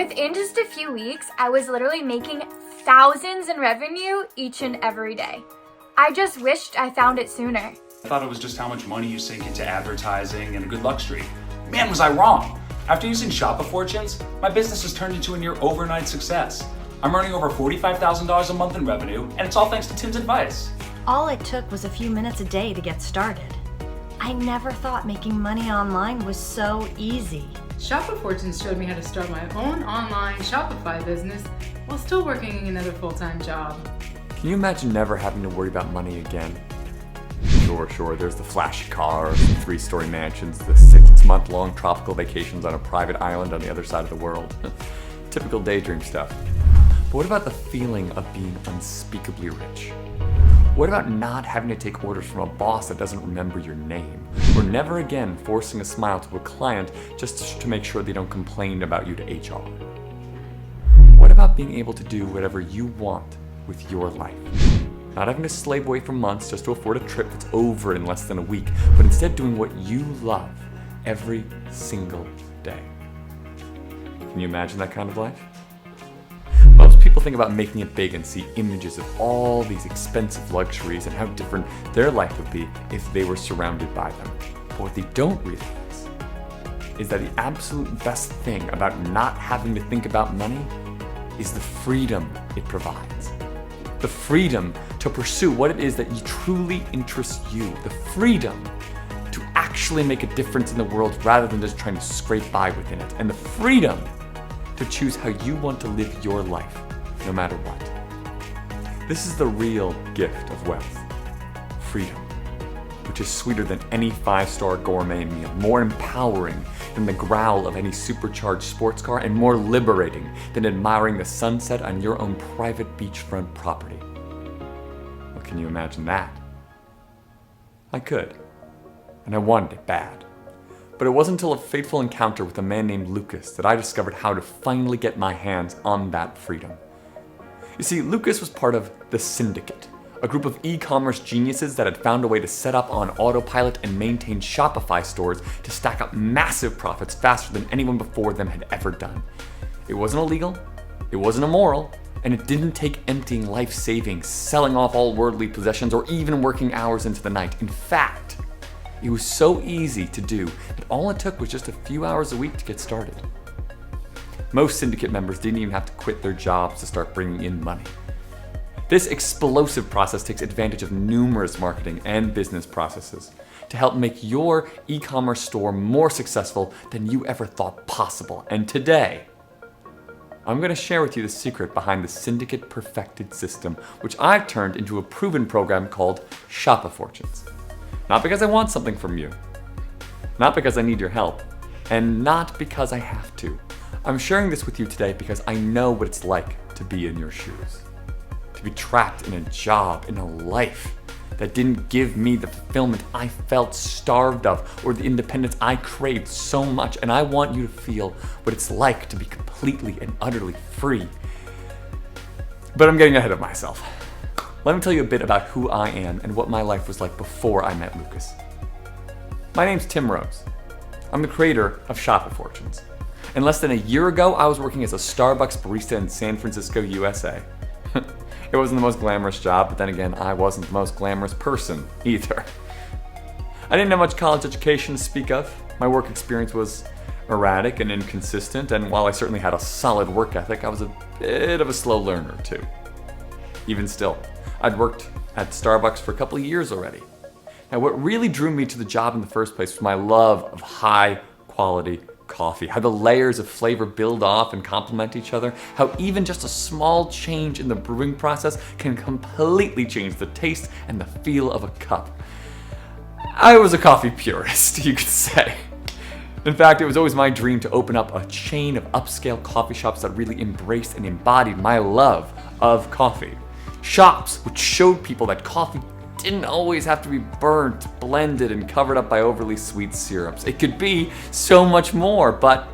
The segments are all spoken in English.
Within just a few weeks, I was literally making thousands in revenue each and every day. I just wished I found it sooner. I thought it was just how much money you sink into advertising and a good luck streak. Man, was I wrong. After using Shopifortunes, my business has turned into a near overnight success. I'm earning over $45,000 a month in revenue, and it's all thanks to Tim's advice. All it took was a few minutes a day to get started. I never thought making money online was so easy. Shopifortunes showed me how to start my own online Shopify business while still working another full-time job. Can you imagine never having to worry about money again? Sure, there's the flashy cars, the 3-story mansions, the 6-month-long tropical vacations on a private island on the other side of the world. Typical daydream stuff. But what about the feeling of being unspeakably rich? What about not having to take orders from a boss that doesn't remember your name? Or never again forcing a smile to a client just to make sure they don't complain about you to HR? What about being able to do whatever you want with your life? Not having to slave away for months just to afford a trip that's over in less than a week, but instead doing what you love every single day. Can you imagine that kind of life? Most people think about making it big and see images of all these expensive luxuries and how different their life would be if they were surrounded by them. But what they don't realize is that the absolute best thing about not having to think about money is the freedom it provides. The freedom to pursue what it is that truly interests you. The freedom to actually make a difference in the world rather than just trying to scrape by within it. And the freedom to choose how you want to live your life, no matter what. This is the real gift of wealth. Freedom, which is sweeter than any 5-star gourmet meal, more empowering than the growl of any supercharged sports car, and more liberating than admiring the sunset on your own private beachfront property. Well, can you imagine that? I could, and I wanted it bad. But it wasn't until a fateful encounter with a man named Lucas that I discovered how to finally get my hands on that freedom. You see, Lucas was part of the Syndicate, a group of e-commerce geniuses that had found a way to set up on autopilot and maintain Shopify stores to stack up massive profits faster than anyone before them had ever done. It wasn't illegal, it wasn't immoral, and it didn't take emptying life savings, selling off all worldly possessions, or even working hours into the night. In fact, it was so easy to do that all it took was just a few hours a week to get started. Most syndicate members didn't even have to quit their jobs to start bringing in money. This explosive process takes advantage of numerous marketing and business processes to help make your e-commerce store more successful than you ever thought possible. And today, I'm going to share with you the secret behind the Syndicate Perfected System, which I've turned into a proven program called Shopifortunes. Not because I want something from you, not because I need your help, and not because I have to. I'm sharing this with you today because I know what it's like to be in your shoes. To be trapped in a job, in a life that didn't give me the fulfillment I felt starved of or the independence I craved so much. And I want you to feel what it's like to be completely and utterly free. But I'm getting ahead of myself. Let me tell you a bit about who I am and what my life was like before I met Lucas. My name's Tim Rose. I'm the creator of Shopifortunes. And less than a year ago, I was working as a Starbucks barista in San Francisco, USA. It wasn't the most glamorous job, but then again, I wasn't the most glamorous person either. I didn't have much college education to speak of. My work experience was erratic and inconsistent, and while I certainly had a solid work ethic, I was a bit of a slow learner too. Even still, I'd worked at Starbucks for a couple of years already. Now, what really drew me to the job in the first place was my love of high quality coffee, how the layers of flavor build off and complement each other, how even just a small change in the brewing process can completely change the taste and the feel of a cup. I was a coffee purist, you could say. In fact, it was always my dream to open up a chain of upscale coffee shops that really embraced and embodied my love of coffee. Shops which showed people that coffee didn't always have to be burnt, blended, and covered up by overly sweet syrups. It could be so much more, but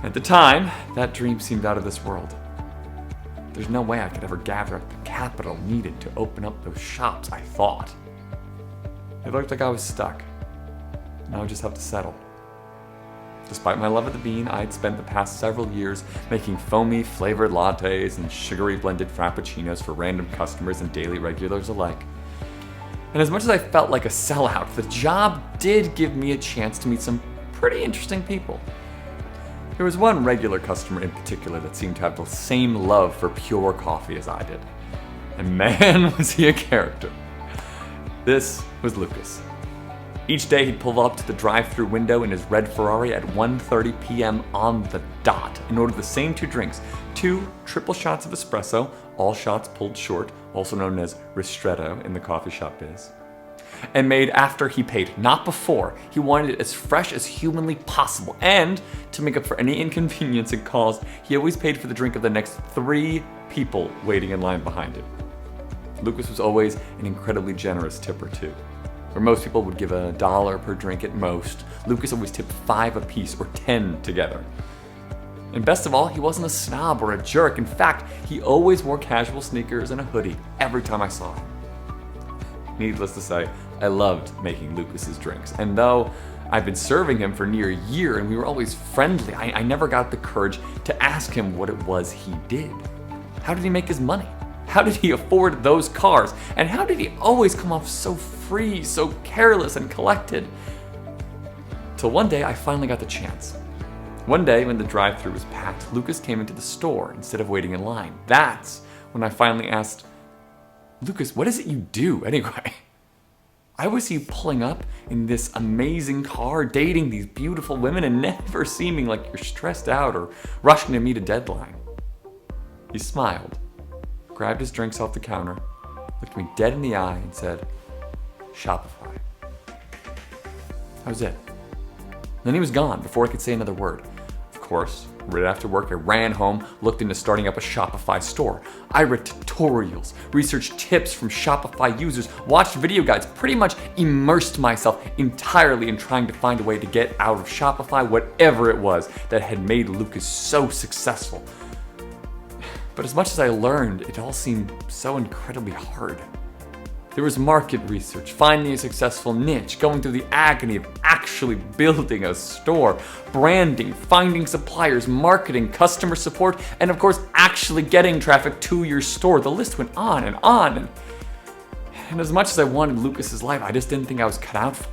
at the time, that dream seemed out of this world. There's no way I could ever gather up the capital needed to open up those shops, I thought. It looked like I was stuck, and I would just have to settle. Despite my love of the bean, I'd spent the past several years making foamy flavored lattes and sugary blended frappuccinos for random customers and daily regulars alike. And as much as I felt like a sellout, the job did give me a chance to meet some pretty interesting people. There was one regular customer in particular that seemed to have the same love for pure coffee as I did. And man, was he a character. This was Lucas. Each day he'd pull up to the drive-thru window in his red Ferrari at 1:30 p.m. on the dot and order the same 2 drinks, 2 triple shots of espresso, all shots pulled short, also known as ristretto in the coffee shop biz, and made after he paid, not before. He wanted it as fresh as humanly possible, and to make up for any inconvenience it caused, he always paid for the drink of the next 3 people waiting in line behind him. Lucas was always an incredibly generous tipper too. Where most people would give $1 per drink at most, Lucas always tipped 5 apiece or 10 together. And best of all, he wasn't a snob or a jerk. In fact, he always wore casual sneakers and a hoodie every time I saw him. Needless to say, I loved making Lucas's drinks. And though I've been serving him for near a year and we were always friendly, I never got the courage to ask him what it was he did. How did he make his money? How did he afford those cars? And how did he always come off so free, so careless and collected? Till one day I finally got the chance. One day when the drive-thru was packed, Lucas came into the store instead of waiting in line. That's when I finally asked, "Lucas, what is it you do anyway?" Why was he pulling up in this amazing car, dating these beautiful women and never seeming like you're stressed out or rushing to meet a deadline? He smiled, grabbed his drinks off the counter, looked me dead in the eye and said, "Shopify." That was it. Then he was gone before I could say another word. Of course, right after work I ran home, looked into starting up a Shopify store. I read tutorials, researched tips from Shopify users, watched video guides, pretty much immersed myself entirely in trying to find a way to get out of Shopify whatever it was that had made Lucas so successful. But as much as I learned, it all seemed so incredibly hard. There was market research, finding a successful niche, going through the agony of actually building a store, branding, finding suppliers, marketing, customer support, and of course actually getting traffic to your store. The list went on and on. And as much as I wanted Lucas's life, I just didn't think I was cut out for it.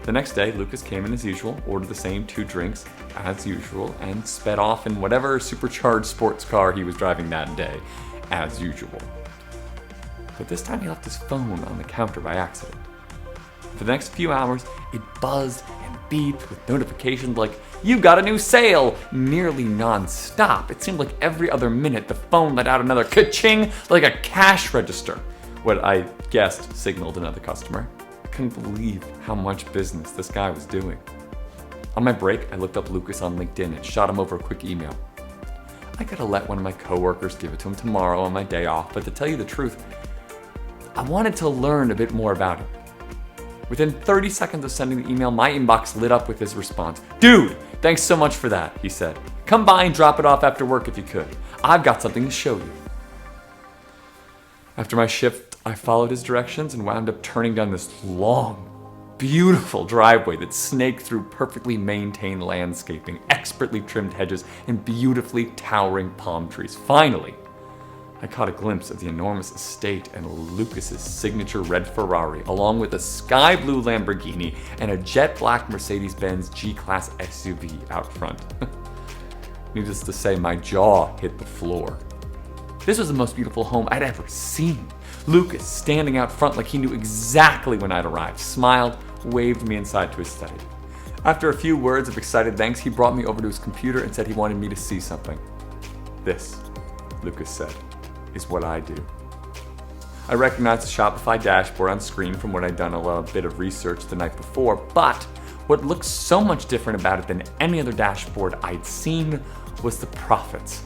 The next day, Lucas came in as usual, ordered the same 2 drinks as usual, and sped off in whatever supercharged sports car he was driving that day, as usual. But this time he left his phone on the counter by accident. For the next few hours, it buzzed and beeped with notifications like, "You've got a new sale!" nearly non-stop. It seemed like every other minute the phone let out another ka-ching like a cash register. What I guessed signaled another customer. I couldn't believe how much business this guy was doing. On my break, I looked up Lucas on LinkedIn and shot him over a quick email. I gotta let one of my coworkers give it to him tomorrow on my day off, but to tell you the truth, I wanted to learn a bit more about him. Within 30 seconds of sending the email, my inbox lit up with his response. "Dude, thanks so much for that," he said. "Come by and drop it off after work if you could. I've got something to show you." After my shift, I followed his directions and wound up turning down this long, beautiful driveway that snaked through perfectly maintained landscaping, expertly trimmed hedges, and beautifully towering palm trees. Finally, I caught a glimpse of the enormous estate and Lucas's signature red Ferrari, along with a sky blue Lamborghini and a jet black Mercedes-Benz G-Class SUV out front. Needless to say, my jaw hit the floor. This was the most beautiful home I'd ever seen. Lucas, standing out front like he knew exactly when I'd arrived, smiled, waved me inside to his study. After a few words of excited thanks, he brought me over to his computer and said he wanted me to see something. "This," Lucas said, "is what I do." I recognized the Shopify dashboard on screen from what I'd done a little bit of research the night before, but what looked so much different about it than any other dashboard I'd seen was the profits.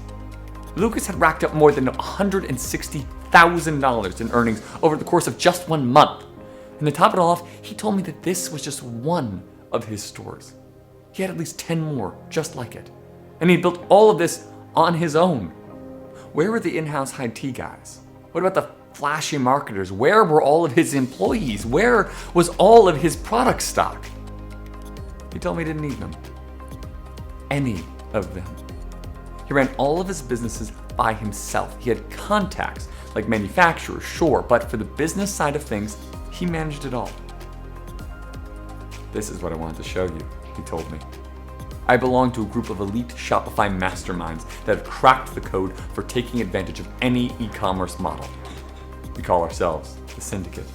Lucas had racked up more than $160,000 in earnings over the course of just 1 month. And to top it all off, he told me that this was just one of his stores. He had at least 10 more just like it. And he built all of this on his own. Where were the in-house IT guys? What about the flashy marketers? Where were all of his employees? Where was all of his product stock? He told me he didn't need them. Any of them. He ran all of his businesses by himself. He had contacts, like manufacturers, sure, but for the business side of things, he managed it all. This is what I wanted to show you, he told me. I belong to a group of elite Shopify masterminds that have cracked the code for taking advantage of any e-commerce model. We call ourselves the Syndicate.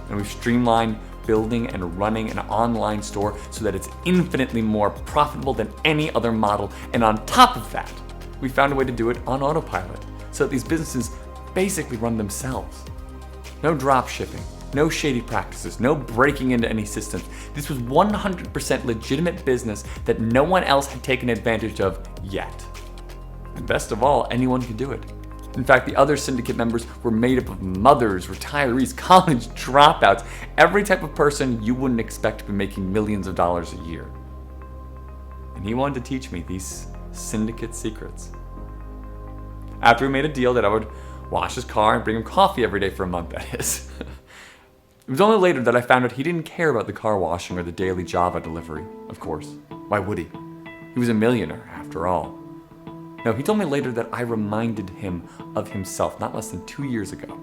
And we've streamlined building and running an online store so that it's infinitely more profitable than any other model. And on top of that, we found a way to do it on autopilot so that these businesses basically run themselves. No drop shipping, no shady practices, no breaking into any systems. This was 100% legitimate business that no one else had taken advantage of yet. And best of all, anyone could do it. In fact, the other syndicate members were made up of mothers, retirees, college dropouts, every type of person you wouldn't expect to be making millions of dollars a year. And he wanted to teach me these syndicate secrets. After we made a deal that I would wash his car and bring him coffee every day for a month, that is. It was only later that I found out he didn't care about the car washing or the daily Java delivery, of course. Why would he? He was a millionaire, after all. No, he told me later that I reminded him of himself not less than 2 years ago.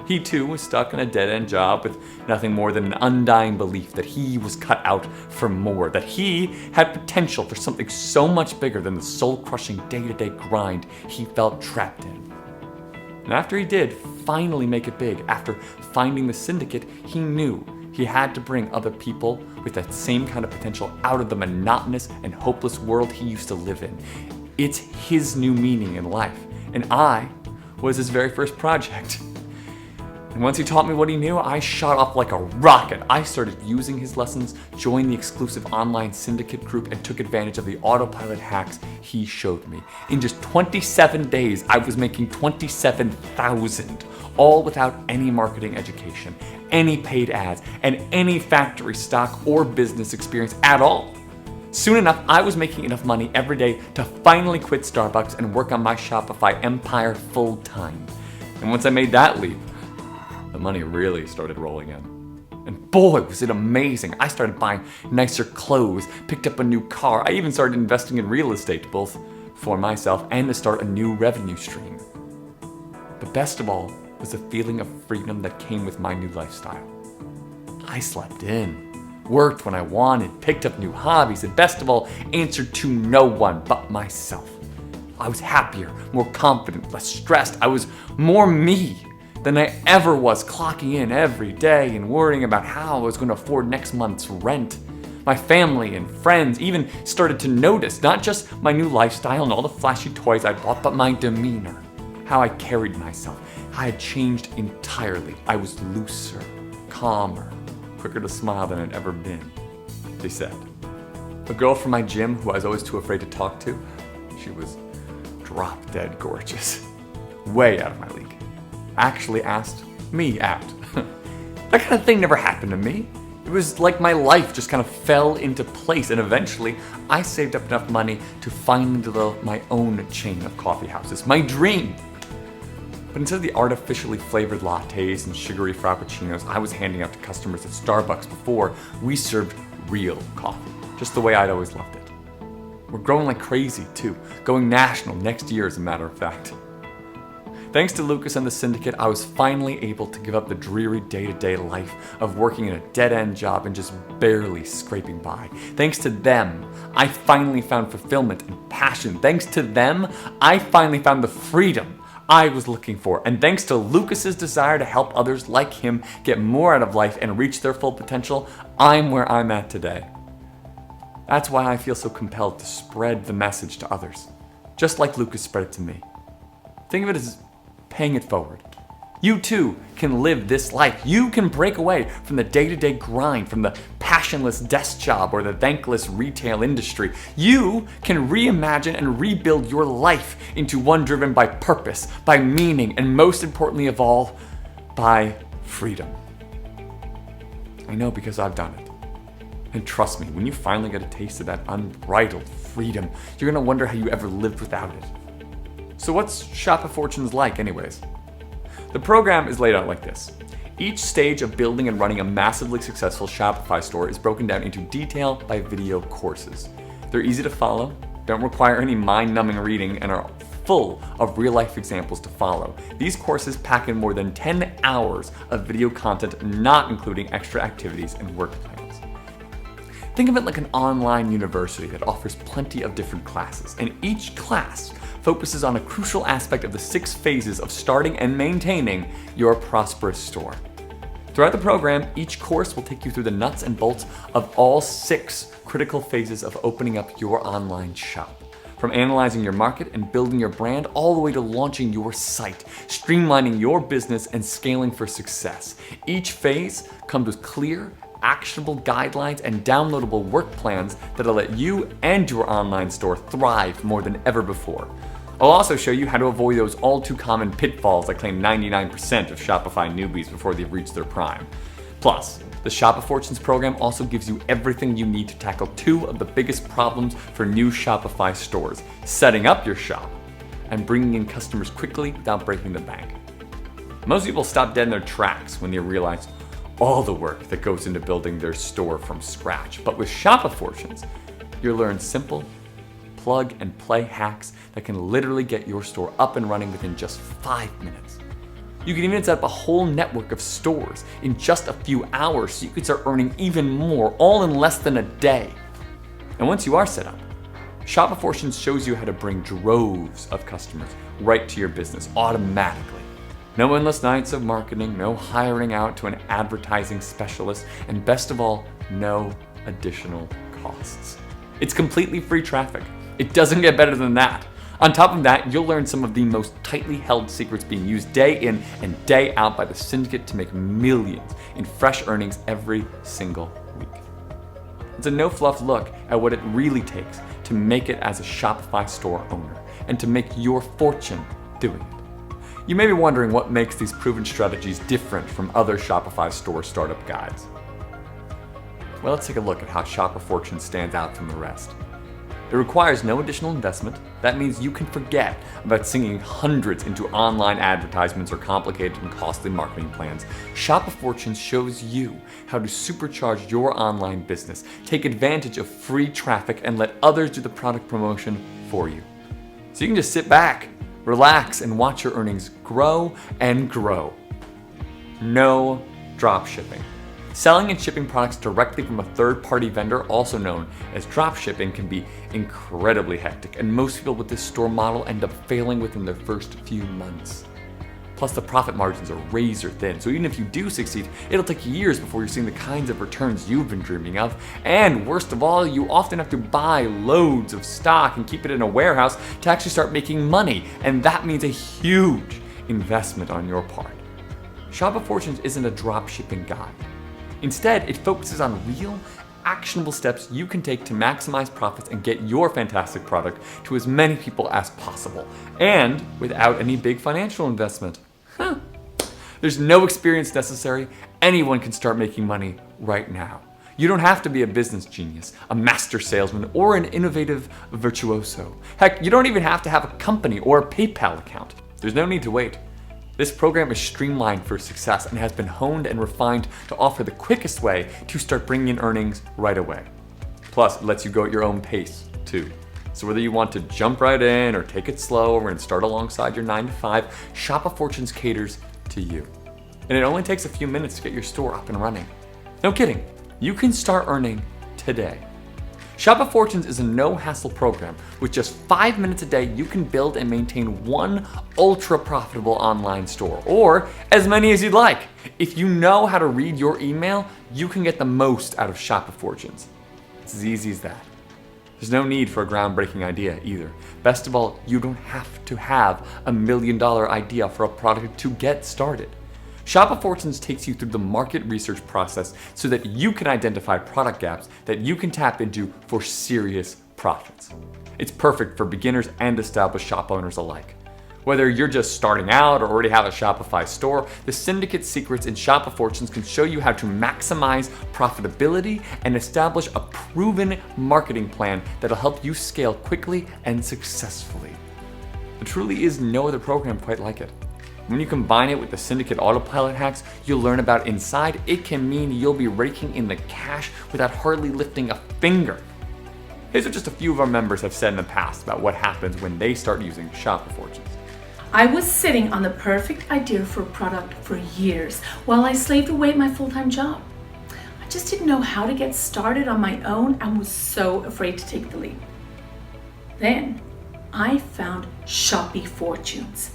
He too was stuck in a dead-end job with nothing more than an undying belief that he was cut out for more, that he had potential for something so much bigger than the soul-crushing day-to-day grind he felt trapped in. And after he did finally make it big, after finding the syndicate, he knew he had to bring other people with that same kind of potential out of the monotonous and hopeless world he used to live in. It's his new meaning in life, and I was his very first project. And once he taught me what he knew, I shot off like a rocket. I started using his lessons, joined the exclusive online syndicate group, and took advantage of the autopilot hacks he showed me. In just 27 days, I was making $27,000, all without any marketing education, any paid ads, and any factory stock or business experience at all. Soon enough, I was making enough money every day to finally quit Starbucks and work on my Shopify empire full time. And once I made that leap, the money really started rolling in. And boy, was it amazing. I started buying nicer clothes, picked up a new car. I even started investing in real estate, both for myself and to start a new revenue stream. But best of all was the feeling of freedom that came with my new lifestyle. I slept in, worked when I wanted, picked up new hobbies, and best of all, answered to no one but myself. I was happier, more confident, less stressed. I was more me than I ever was, clocking in every day and worrying about how I was going to afford next month's rent. My family and friends even started to notice not just my new lifestyle and all the flashy toys I bought, but my demeanor, how I carried myself. I had changed entirely. I was looser, calmer, quicker to smile than I'd ever been, they said. A girl from my gym who I was always too afraid to talk to, she was drop dead gorgeous, way out of my league, actually asked me out. That kind of thing never happened to me. It was like my life just kind of fell into place, and eventually I saved up enough money to finally develop my own chain of coffee houses, my dream. But instead of the artificially flavored lattes and sugary frappuccinos I was handing out to customers at Starbucks before, we served real coffee, just the way I'd always loved it. We're growing like crazy too, going national next year as a matter of fact. Thanks to Lucas and the syndicate, I was finally able to give up the dreary day-to-day life of working in a dead-end job and just barely scraping by. Thanks to them, I finally found fulfillment and passion. Thanks to them, I finally found the freedom I was looking for. And thanks to Lucas's desire to help others like him get more out of life and reach their full potential, I'm where I'm at today. That's why I feel so compelled to spread the message to others, just like Lucas spread it to me. Think of it as paying it forward. You too can live this life. You can break away from the day-to-day grind, from the passionless desk job or the thankless retail industry. You can reimagine and rebuild your life into one driven by purpose, by meaning, and most importantly of all, by freedom. I know because I've done it. And trust me, when you finally get a taste of that unbridled freedom, you're gonna wonder how you ever lived without it. So what's Shopifortunes like anyways? The program is laid out like this. Each stage of building and running a massively successful Shopify store is broken down into detail by video courses. They're easy to follow, don't require any mind-numbing reading, and are full of real-life examples to follow. These courses pack in more than 10 hours of video content, not including extra activities and work plans. Think of it like an online university that offers plenty of different classes, and each class focuses on a crucial aspect of the 6 phases of starting and maintaining your prosperous store. Throughout the program, each course will take you through the nuts and bolts of all 6 critical phases of opening up your online shop. From analyzing your market and building your brand, all the way to launching your site, streamlining your business, and scaling for success. Each phase comes with clear, actionable guidelines and downloadable work plans that'll let you and your online store thrive more than ever before. I'll also show you how to avoid those all too common pitfalls that claim 99% of Shopify newbies before they've reached their prime. Plus, the Shopifortunes program also gives you everything you need to tackle 2 of the biggest problems for new Shopify stores: setting up your shop and bringing in customers quickly without breaking the bank. Most people stop dead in their tracks when they realize all the work that goes into building their store from scratch. But with Shopifortunes, you'll learn simple, plug-and-play hacks that can literally get your store up and running within just 5 minutes. You can even set up a whole network of stores in just a few hours so you can start earning even more, all in less than a day. And once you are set up, Shopifortunes shows you how to bring droves of customers right to your business automatically. No endless nights of marketing, no hiring out to an advertising specialist, and best of all, no additional costs. It's completely free traffic. It doesn't get better than that. On top of that, you'll learn some of the most tightly held secrets being used day in and day out by the syndicate to make millions in fresh earnings every single week. It's a no-fluff look at what it really takes to make it as a Shopify store owner and to make your fortune doing it. You may be wondering what makes these proven strategies different from other Shopify store startup guides. Well, let's take a look at how Shopifortunes stands out from the rest. It requires no additional investment. That means you can forget about sinking hundreds into online advertisements or complicated and costly marketing plans. Shopifortunes shows you how to supercharge your online business, take advantage of free traffic, and let others do the product promotion for you. So you can just sit back, relax, and watch your earnings grow and grow. No drop shipping. Selling and shipping products directly from a third-party vendor, also known as drop shipping, can be incredibly hectic, and most people with this store model end up failing within their first few months. Plus, the profit margins are razor thin, so even if you do succeed, it'll take years before you're seeing the kinds of returns you've been dreaming of. And worst of all, you often have to buy loads of stock and keep it in a warehouse to actually start making money, and that means a huge investment on your part. Shopifortunes isn't a drop shipping guide. Instead, it focuses on real, actionable steps you can take to maximize profits and get your fantastic product to as many people as possible, and without any big financial investment. There's no experience necessary. Anyone can start making money right now. You don't have to be a business genius, a master salesman, or an innovative virtuoso. Heck, you don't even have to have a company or a PayPal account. There's no need to wait. This program is streamlined for success and has been honed and refined to offer the quickest way to start bringing in earnings right away. Plus, it lets you go at your own pace, too. So whether you want to jump right in or take it slower and start alongside your 9-to-5, Shopifortunes caters to you. And it only takes a few minutes to get your store up and running. No kidding, you can start earning today. Shopifortunes is a no-hassle program. With just 5 minutes a day, you can build and maintain one ultra-profitable online store, or as many as you'd like. If you know how to read your email, you can get the most out of Shopifortunes. It's as easy as that. There's no need for a groundbreaking idea either. Best of all, you don't have to have $1 million idea for a product to get started. Shopifortunes takes you through the market research process so that you can identify product gaps that you can tap into for serious profits. It's perfect for beginners and established shop owners alike. Whether you're just starting out or already have a Shopify store, the syndicate secrets in Shopifortunes can show you how to maximize profitability and establish a proven marketing plan that'll help you scale quickly and successfully. There truly is no other program quite like it. When you combine it with the syndicate autopilot hacks you'll learn about inside, it can mean you'll be raking in the cash without hardly lifting a finger. Here's what just a few of our members have said in the past about what happens when they start using Shopifortunes. I was sitting on the perfect idea for a product for years while I slaved away at my full-time job. I just didn't know how to get started on my own and was so afraid to take the leap. Then I found Shopifortunes.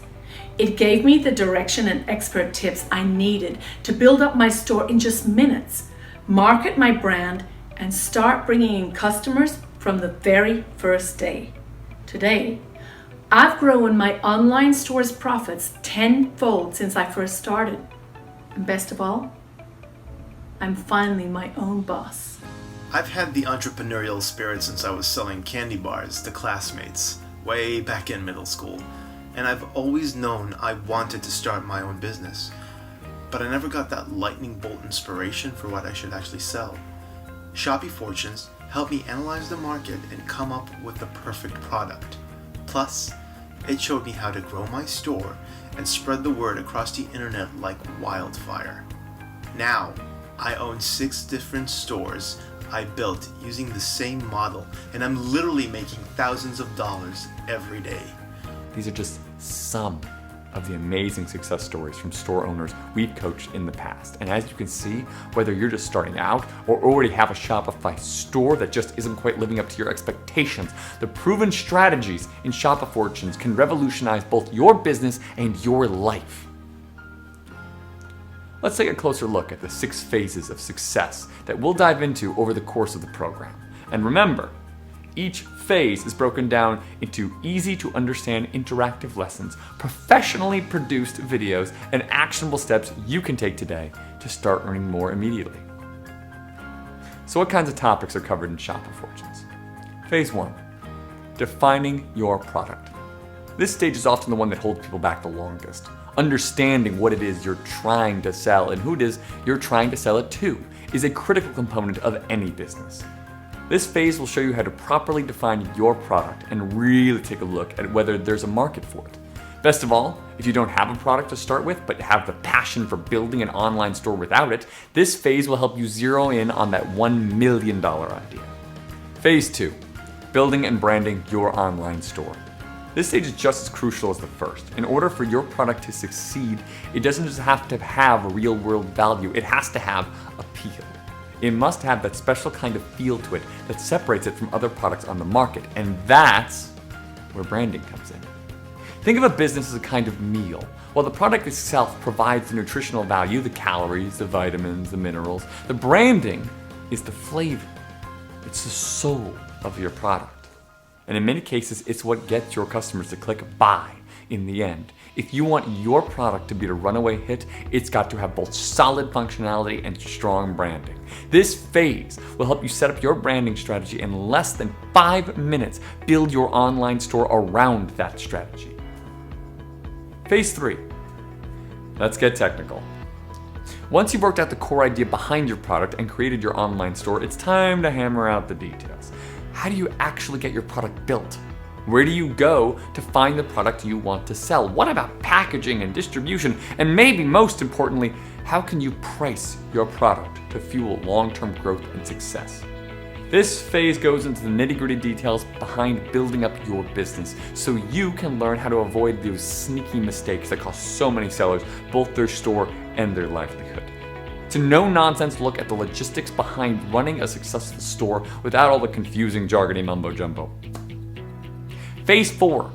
It gave me the direction and expert tips I needed to build up my store in just minutes, market my brand, and start bringing in customers from the very first day. Today, I've grown my online store's profits tenfold since I first started. And best of all, I'm finally my own boss. I've had the entrepreneurial spirit since I was selling candy bars to classmates way back in middle school, and I've always known I wanted to start my own business, but I never got that lightning bolt inspiration for what I should actually sell. Shopifortunes helped me analyze the market and come up with the perfect product. Plus, it showed me how to grow my store and spread the word across the internet like wildfire. Now, I own 6 different stores I built using the same model, and I'm literally making thousands of dollars every day. These are just some of the amazing success stories from store owners we've coached in the past. And as you can see, whether you're just starting out or already have a Shopify store that just isn't quite living up to your expectations, the proven strategies in Shopifortunes can revolutionize both your business and your life. Let's take a closer look at the 6 phases of success that we'll dive into over the course of the program. And remember, each phase is broken down into easy to understand interactive lessons, professionally produced videos, and actionable steps you can take today to start earning more immediately. So what kinds of topics are covered in Shopifortunes? Phase 1, defining your product. This stage is often the one that holds people back the longest. Understanding what it is you're trying to sell and who it is you're trying to sell it to is a critical component of any business. This phase will show you how to properly define your product and really take a look at whether there's a market for it. Best of all, if you don't have a product to start with but have the passion for building an online store without it, this phase will help you zero in on that $1 million idea. Phase 2, building and branding your online store. This stage is just as crucial as the first. In order for your product to succeed, it doesn't just have to have real-world value, it has to have appeal. It must have that special kind of feel to it that separates it from other products on the market, and that's where branding comes in. Think of a business as a kind of meal. While the product itself provides the nutritional value, the calories, the vitamins, the minerals, the branding is the flavor. It's the soul of your product. And in many cases, it's what gets your customers to click buy in the end. If you want your product to be a runaway hit, it's got to have both solid functionality and strong branding. This phase will help you set up your branding strategy in less than 5 minutes. Build your online store around that strategy. Phase 3. Let's get technical. Once you've worked out the core idea behind your product and created your online store, it's time to hammer out the details. How do you actually get your product built? Where do you go to find the product you want to sell? What about packaging and distribution? And maybe most importantly, how can you price your product to fuel long-term growth and success? This phase goes into the nitty-gritty details behind building up your business so you can learn how to avoid those sneaky mistakes that cost so many sellers both their store and their livelihood. It's a no-nonsense look at the logistics behind running a successful store without all the confusing jargony mumbo-jumbo. Phase 4,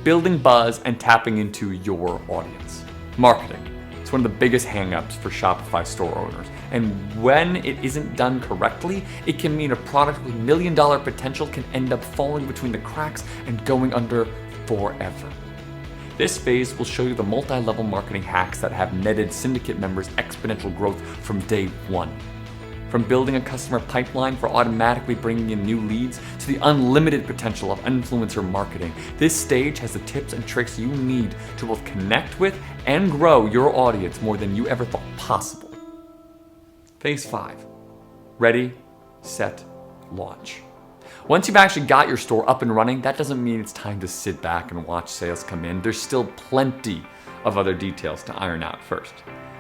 building buzz and tapping into your audience. Marketing. It's one of the biggest hang-ups for Shopify store owners. And when it isn't done correctly, it can mean a product with $1 million potential can end up falling between the cracks and going under forever. This phase will show you the multi-level marketing hacks that have netted syndicate members exponential growth from day 1. From building a customer pipeline for automatically bringing in new leads to the unlimited potential of influencer marketing, this stage has the tips and tricks you need to both connect with and grow your audience more than you ever thought possible. Phase 5, ready, set, launch. Once you've actually got your store up and running, that doesn't mean it's time to sit back and watch sales come in. There's still plenty of other details to iron out first.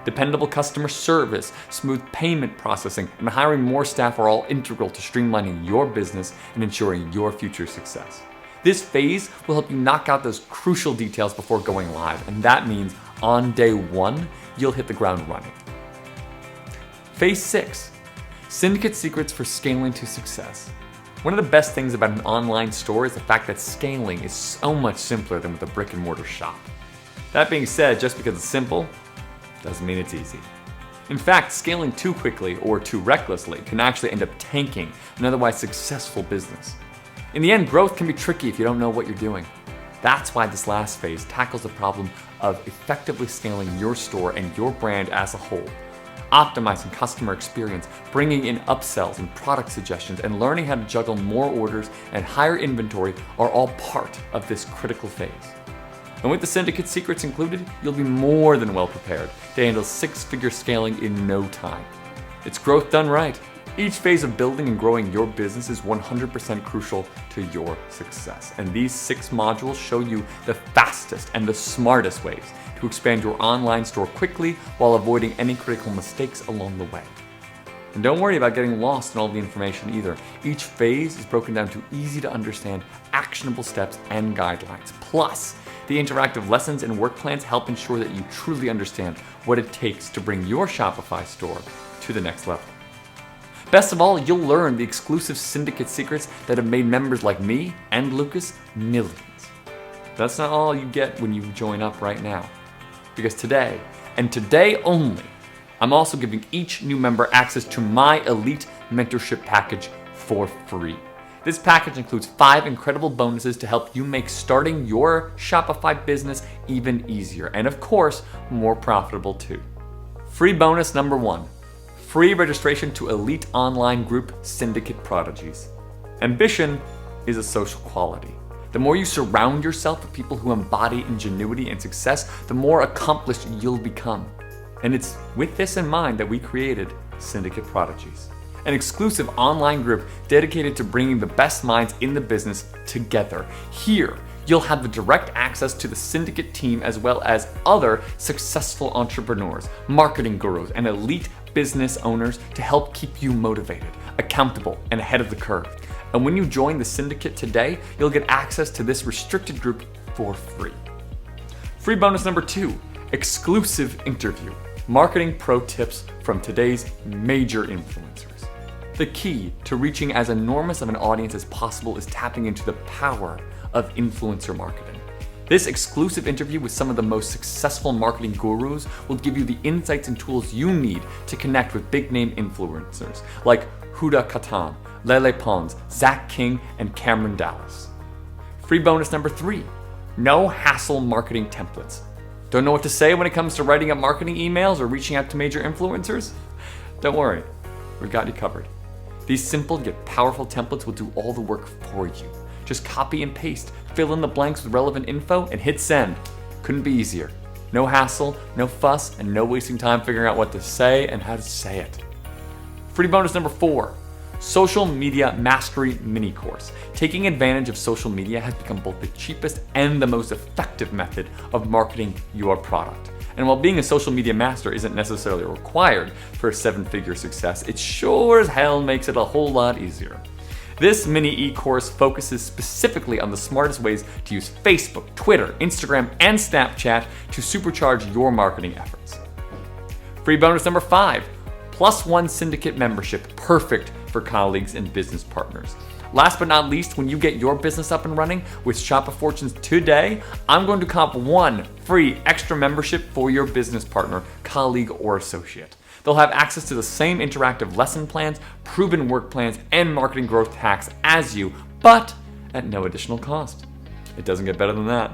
Dependable customer service, smooth payment processing, and hiring more staff are all integral to streamlining your business and ensuring your future success. This phase will help you knock out those crucial details before going live, and that means on day one, you'll hit the ground running. Phase 6, Syndicate Secrets for Scaling to Success. One of the best things about an online store is the fact that scaling is so much simpler than with a brick and mortar shop. That being said, just because it's simple, doesn't mean it's easy. In fact, scaling too quickly or too recklessly can actually end up tanking an otherwise successful business. In the end, growth can be tricky if you don't know what you're doing. That's why this last phase tackles the problem of effectively scaling your store and your brand as a whole. Optimizing customer experience, bringing in upsells and product suggestions, and learning how to juggle more orders and higher inventory are all part of this critical phase. And with the Syndicate Secrets included, you'll be more than well prepared to handle six-figure scaling in no time. It's growth done right. Each phase of building and growing your business is 100% crucial to your success. And these 6 modules show you the fastest and the smartest ways to expand your online store quickly while avoiding any critical mistakes along the way. And don't worry about getting lost in all the information either. Each phase is broken down to easy to understand, actionable steps and guidelines. Plus, the interactive lessons and work plans help ensure that you truly understand what it takes to bring your Shopify store to the next level. Best of all, you'll learn the exclusive Syndicate secrets that have made members like me and Lucas millions. That's not all you get when you join up right now. Because today, and today only, I'm also giving each new member access to my elite mentorship package for free. This package includes 5 incredible bonuses to help you make starting your Shopify business even easier, and of course, more profitable too. Free bonus number 1, free registration to elite online group Syndicate Prodigies. Ambition is a social quality. The more you surround yourself with people who embody ingenuity and success, the more accomplished you'll become. And it's with this in mind that we created Syndicate Prodigies, an exclusive online group dedicated to bringing the best minds in the business together. Here, you'll have the direct access to the Syndicate team as well as other successful entrepreneurs, marketing gurus, and elite business owners to help keep you motivated, accountable, and ahead of the curve. And when you join the Syndicate today, you'll get access to this restricted group for free. Free bonus number 2, exclusive interview, marketing pro tips from today's major influencers. The key to reaching as enormous of an audience as possible is tapping into the power of influencer marketing. This exclusive interview with some of the most successful marketing gurus will give you the insights and tools you need to connect with big name influencers like Huda Kattan, Lele Pons, Zach King, and Cameron Dallas. Free bonus number 3, no hassle marketing templates. Don't know what to say when it comes to writing up marketing emails or reaching out to major influencers? Don't worry, we've got you covered. These simple yet powerful templates will do all the work for you. Just copy and paste, fill in the blanks with relevant info, and hit send. Couldn't be easier. No hassle, no fuss, and no wasting time figuring out what to say and how to say it. Free bonus number 4, Social Media Mastery Mini Course. Taking advantage of social media has become both the cheapest and the most effective method of marketing your product. And while being a social media master isn't necessarily required for a 7-figure success, it sure as hell makes it a whole lot easier. This mini e-course focuses specifically on the smartest ways to use Facebook, Twitter, Instagram, and Snapchat to supercharge your marketing efforts. Free bonus number 5, +1 Syndicate membership, perfect for colleagues and business partners. Last but not least, when you get your business up and running with Shopifortunes today, I'm going to comp 1 free extra membership for your business partner, colleague, or associate. They'll have access to the same interactive lesson plans, proven work plans, and marketing growth hacks as you, but at no additional cost. It doesn't get better than that.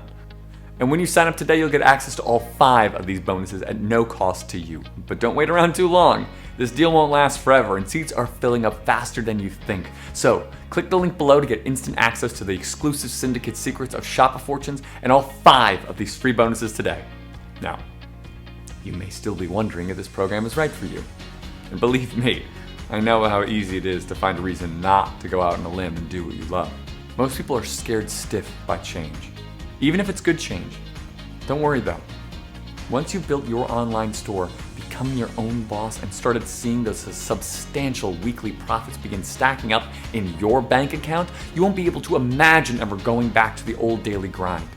And when you sign up today, you'll get access to all 5 of these bonuses at no cost to you. But don't wait around too long. This deal won't last forever, and seats are filling up faster than you think. So, click the link below to get instant access to the exclusive Syndicate secrets of Shopifortunes and all 5 of these free bonuses today. Now, you may still be wondering if this program is right for you. And believe me, I know how easy it is to find a reason not to go out on a limb and do what you love. Most people are scared stiff by change, even if it's good change. Don't worry though. Once you've built your online store, become your own boss, and started seeing those substantial weekly profits begin stacking up in your bank account, you won't be able to imagine ever going back to the old daily grind.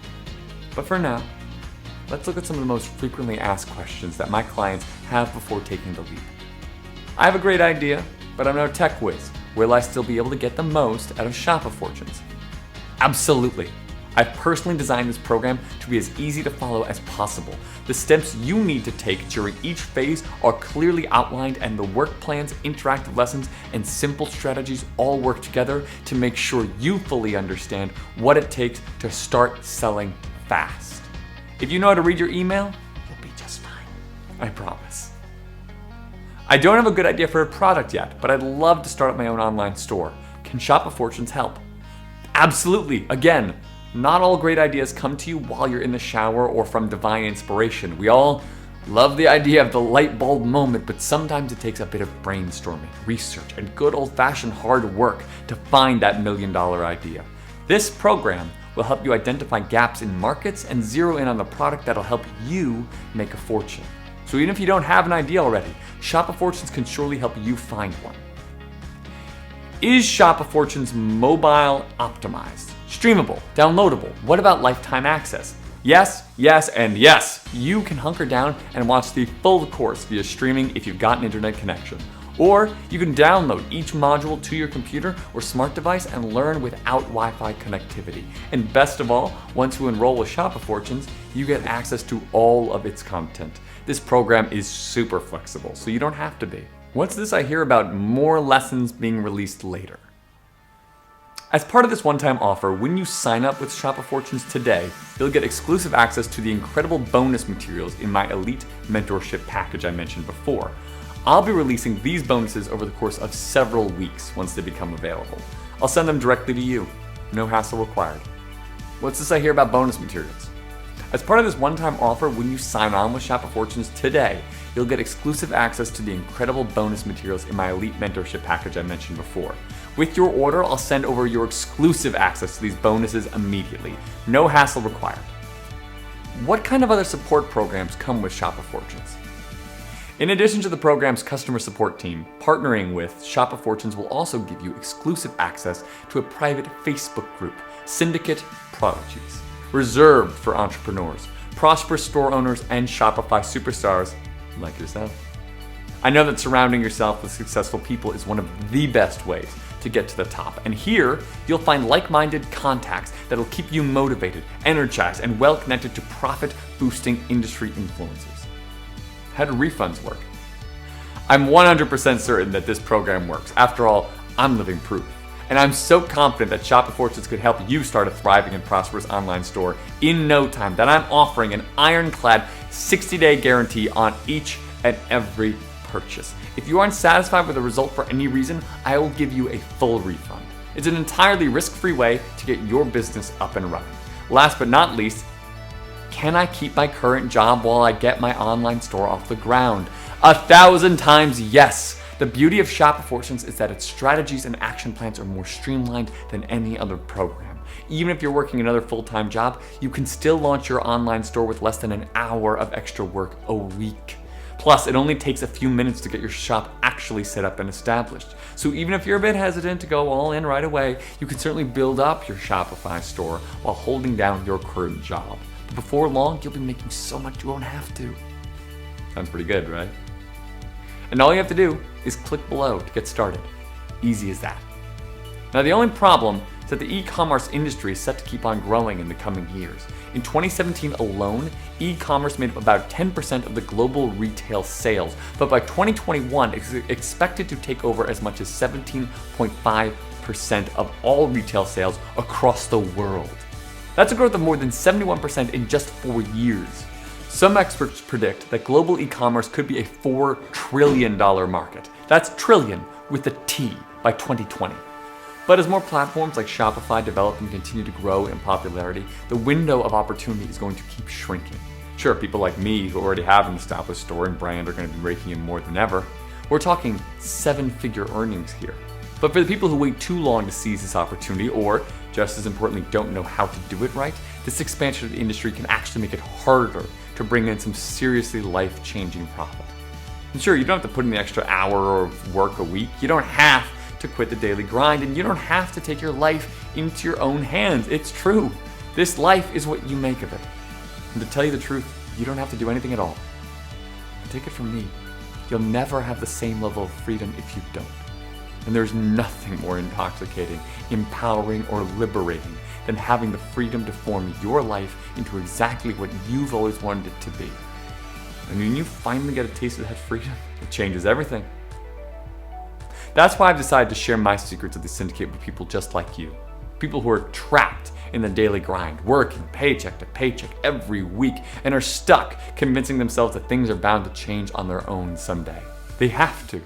But for now, let's look at some of the most frequently asked questions that my clients have before taking the leap. I have a great idea, but I'm no tech whiz. Will I still be able to get the most out of Shopifortunes? Absolutely. I've personally designed this program to be as easy to follow as possible. The steps you need to take during each phase are clearly outlined, and the work plans, interactive lessons, and simple strategies all work together to make sure you fully understand what it takes to start selling fast. If you know how to read your email, you'll be just fine. I promise. I don't have a good idea for a product yet, but I'd love to start up my own online store. Can Shopifortunes help? Absolutely. Again, not all great ideas come to you while you're in the shower or from divine inspiration. We all love the idea of the light bulb moment, but sometimes it takes a bit of brainstorming, research, and good old-fashioned hard work to find that $1 million idea. This program will help you identify gaps in markets and zero in on the product that'll help you make a fortune. So even if you don't have an idea already, Shopifortunes can surely help you find one. Is Shopifortunes mobile optimized? Streamable, downloadable. What about lifetime access? Yes, yes, and yes. You can hunker down and watch the full course via streaming if you've got an internet connection. Or you can download each module to your computer or smart device and learn without Wi-Fi connectivity. And best of all, once you enroll with Shopifortunes, you get access to all of its content. This program is super flexible, so you don't have to be. What's this I hear about more lessons being released later? As part of this one-time offer, when you sign up with Shopifortunes today, you'll get exclusive access to the incredible bonus materials in my elite mentorship package I mentioned before. I'll be releasing these bonuses over the course of several weeks once they become available. I'll send them directly to you. No hassle required. What's this I hear about bonus materials? As part of this one-time offer, when you sign on with Shopifortunes today, you'll get exclusive access to the incredible bonus materials in my elite mentorship package I mentioned before. With your order, I'll send over your exclusive access to these bonuses immediately. No hassle required. What kind of other support programs come with Shopifortunes? In addition to the program's customer support team, partnering with Shopifortunes will also give you exclusive access to a private Facebook group, Syndicate Prodigies, reserved for entrepreneurs, prosperous store owners, and Shopify superstars like yourself. I know that surrounding yourself with successful people is one of the best ways to get to the top. And here, you'll find like-minded contacts that'll keep you motivated, energized, and well-connected to profit-boosting industry influencers. How do refunds work? I'm 100% certain that this program works. After all, I'm living proof. And I'm so confident that Shopifortunes could help you start a thriving and prosperous online store in no time that I'm offering an ironclad 60-day guarantee on each and every purchase. If you aren't satisfied with the result for any reason, I will give you a full refund. It's an entirely risk-free way to get your business up and running. Last but not least, can I keep my current job while I get my online store off the ground? 1,000 times yes! The beauty of Shopifortunes is that its strategies and action plans are more streamlined than any other program. Even if you're working another full-time job, you can still launch your online store with less than an hour of extra work a week. Plus, it only takes a few minutes to get your shop actually set up and established. So even if you're a bit hesitant to go all in right away, you can certainly build up your Shopify store while holding down your current job. But before long, you'll be making so much you won't have to. Sounds pretty good, right? And all you have to do is click below to get started. Easy as that. Now, the only problem is that the e-commerce industry is set to keep on growing in the coming years. In 2017 alone, e-commerce made up about 10% of the global retail sales, but by 2021, it's expected to take over as much as 17.5% of all retail sales across the world. That's a growth of more than 71% in just 4 years. Some experts predict that global e-commerce could be a $4 trillion market. That's trillion with a T by 2020. But as more platforms like Shopify develop and continue to grow in popularity, the window of opportunity is going to keep shrinking. Sure, people like me who already have an established store and brand are going to be raking in more than ever, We're talking 7-figure earnings here. But for the people who wait too long to seize this opportunity, or just as importantly, don't know how to do it right, this expansion of the industry can actually make it harder to bring in some seriously life-changing profit. And sure, you don't have to put in the extra hour of work a week. You don't have to quit the daily grind, and you don't have to take your life into your own hands. It's true. This life is what you make of it. And to tell you the truth, you don't have to do anything at all. And take it from me, you'll never have the same level of freedom if you don't. And there's nothing more intoxicating, empowering, or liberating than having the freedom to form your life into exactly what you've always wanted it to be. And when you finally get a taste of that freedom, it changes everything. That's why I've decided to share my secrets of the syndicate with people just like you. People who are trapped in the daily grind, working paycheck to paycheck every week, and are stuck convincing themselves that things are bound to change on their own someday. They have to.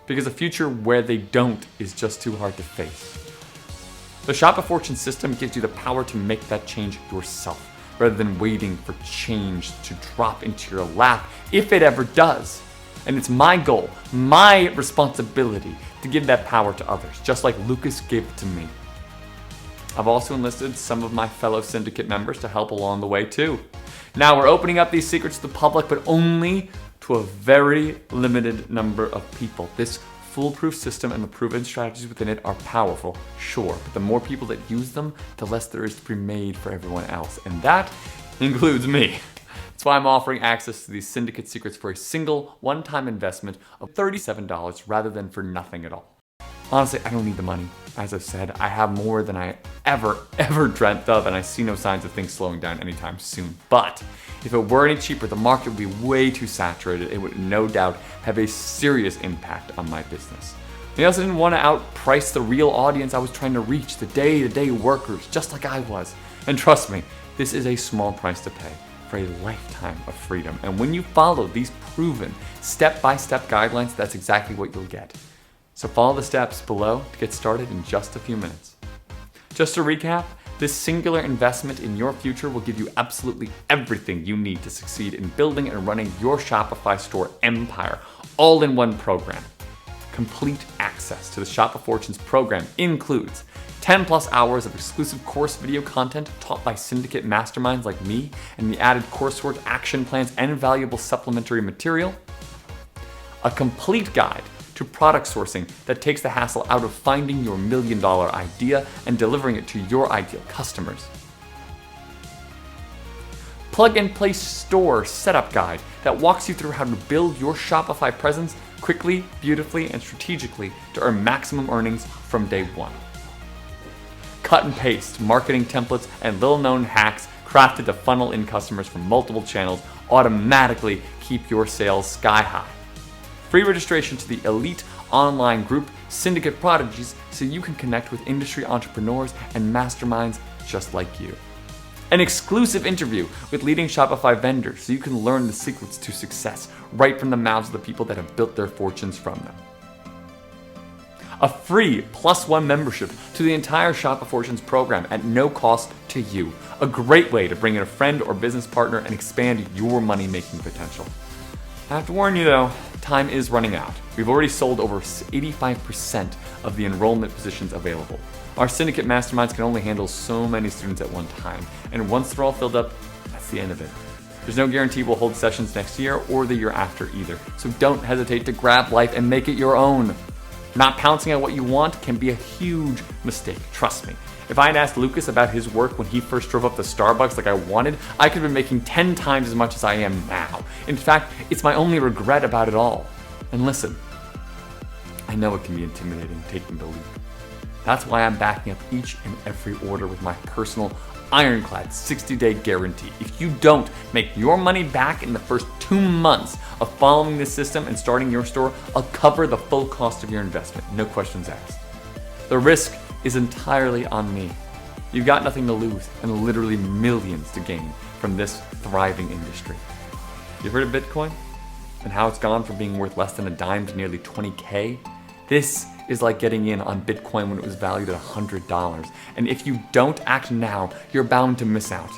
Because a future where they don't is just too hard to face. The Shopifortunes system gives you the power to make that change yourself, rather than waiting for change to drop into your lap, if it ever does. And it's my goal, my responsibility, to give that power to others, just like Lucas gave it to me. I've also enlisted some of my fellow syndicate members to help along the way too. Now we're opening up these secrets to the public, but only to a very limited number of people. This foolproof system and the proven strategies within it are powerful, sure, but the more people that use them, the less there is to be made for everyone else, and that includes me. That's why I'm offering access to these syndicate secrets for a single, one-time investment of $37 rather than for nothing at all. Honestly, I don't need the money. As I've said, I have more than I ever dreamt of, and I see no signs of things slowing down anytime soon. But if it were any cheaper, the market would be way too saturated. It would no doubt have a serious impact on my business. I also didn't want to outprice the real audience I was trying to reach, the day-to-day workers, just like I was. And trust me, this is a small price to pay for a lifetime of freedom. And when you follow these proven step-by-step guidelines, that's exactly what you'll get. So follow the steps below to get started in just a few minutes. Just to recap, this singular investment in your future will give you absolutely everything you need to succeed in building and running your Shopify store empire, all in one program. Complete access to the Shopifortunes program includes 10 plus hours of exclusive course video content taught by syndicate masterminds like me, and the added coursework, action plans, and valuable supplementary material. A complete guide to product sourcing that takes the hassle out of finding your $1 million idea and delivering it to your ideal customers. Plug and play store setup guide that walks you through how to build your Shopify presence quickly, beautifully, and strategically to earn maximum earnings from day one. Cut and paste marketing templates and little known hacks crafted to funnel in customers from multiple channels automatically keep your sales sky high. Free registration to the elite online group Syndicate Prodigies so you can connect with industry entrepreneurs and masterminds just like you. An exclusive interview with leading Shopify vendors so you can learn the secrets to success right from the mouths of the people that have built their fortunes from them. A free +1 membership to the entire Shopifortunes program at no cost to you. A great way to bring in a friend or business partner and expand your money-making potential. I have to warn you though, time is running out. We've already sold over 85% of the enrollment positions available. Our syndicate masterminds can only handle so many students at one time, and once they're all filled up, that's the end of it. There's no guarantee we'll hold sessions next year or the year after either, so don't hesitate to grab life and make it your own. Not pouncing at what you want can be a huge mistake, trust me. If I had asked Lucas about his work when he first drove up to Starbucks like I wanted, I could have been making 10 times as much as I am now. In fact, it's my only regret about it all. And listen, I know it can be intimidating taking the leap. That's why I'm backing up each and every order with my personal ironclad 60-day guarantee. If you don't make your money back in the first 2 months of following this system and starting your store, I'll cover the full cost of your investment, no questions asked. The risk is entirely on me. You've got nothing to lose and literally millions to gain from this thriving industry. You've heard of Bitcoin and how it's gone from being worth less than a dime to nearly 20K? This is like getting in on Bitcoin when it was valued at $100. And if you don't act now, you're bound to miss out.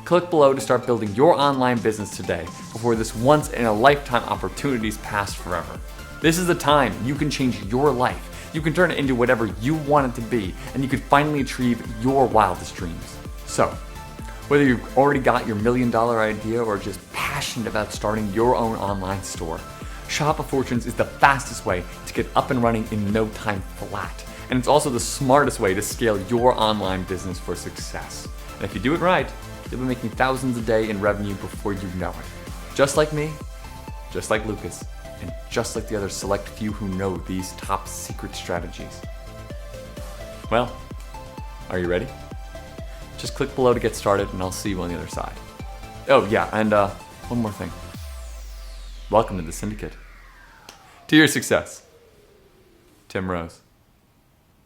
Click below to start building your online business today before this once in a lifetime opportunities pass forever. This is the time you can change your life. You can turn it into whatever you want it to be, and you can finally achieve your wildest dreams. So, whether you've already got your $1 million idea or just passionate about starting your own online store, Shopifortunes is the fastest way to get up and running in no time flat. And it's also the smartest way to scale your online business for success. And if you do it right, you'll be making thousands a day in revenue before you know it. Just like me, just like Lucas, and just like the other select few who know these top secret strategies. Well, are you ready? Just click below to get started and I'll see you on the other side. Oh yeah, and one more thing. Welcome to the Syndicate. To your success, Tim Rose.